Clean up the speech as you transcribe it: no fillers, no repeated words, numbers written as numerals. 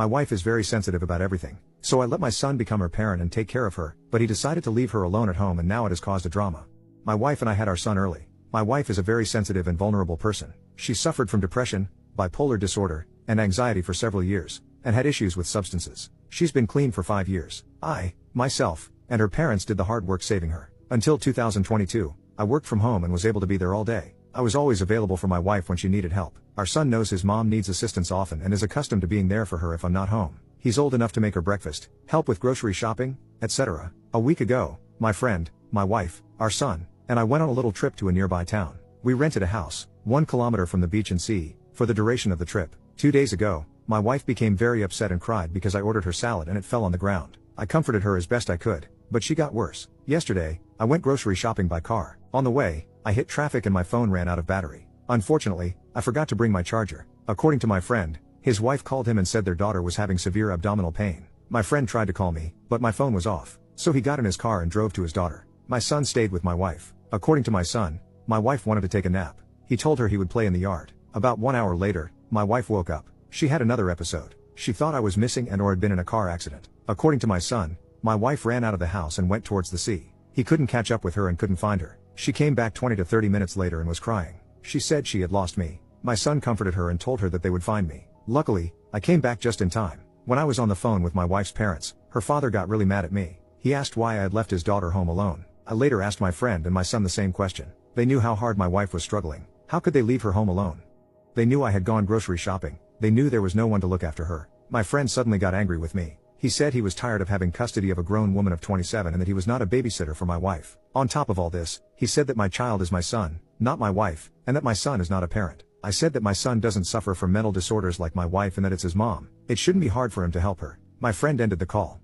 My wife is very sensitive about everything, so I let my son become her parent and take care of her, but he decided to leave her alone at home and now it has caused a drama. My wife and I had our son early. My wife is a very sensitive and vulnerable person. She suffered from depression, bipolar disorder, and anxiety for several years, and had issues with substances. She's been clean for 5 years. I, myself, and her parents did the hard work saving her. Until 2022, I worked from home and was able to be there all day. I was always available for my wife when she needed help. Our son knows his mom needs assistance often and is accustomed to being there for her if I'm not home. He's old enough to make her breakfast, help with grocery shopping, etc. A week ago, my friend, my wife, our son, and I went on a little trip to a nearby town. We rented a house, 1 kilometer from the beach and sea, for the duration of the trip. 2 days ago, my wife became very upset and cried because I ordered her salad and it fell on the ground. I comforted her as best I could, but she got worse. Yesterday, I went grocery shopping by car. On the way, I hit traffic and my phone ran out of battery. Unfortunately, I forgot to bring my charger. According to my friend, his wife called him and said their daughter was having severe abdominal pain. My friend tried to call me, but my phone was off, so he got in his car and drove to his daughter. My son stayed with my wife. According to my son, my wife wanted to take a nap. He told her he would play in the yard. About 1 hour later, my wife woke up. She had another episode. She thought I was missing and or had been in a car accident. According to my son, my wife ran out of the house and went towards the sea. He couldn't catch up with her and couldn't find her. She came back 20 to 30 minutes later and was crying. She said she had lost me. My son comforted her and told her that they would find me. Luckily, I came back just in time. When I was on the phone with my wife's parents, her father got really mad at me. He asked why I had left his daughter home alone. I later asked my friend and my son the same question. They knew how hard my wife was struggling. How could they leave her home alone? They knew I had gone grocery shopping. They knew there was no one to look after her. My friend suddenly got angry with me. He said he was tired of having custody of a grown woman of 27 and that he was not a babysitter for my wife. On top of all this, he said that my child is my son, not my wife, and that my son is not a parent. I said that my son doesn't suffer from mental disorders like my wife and that it's his mom. It shouldn't be hard for him to help her. My friend ended the call.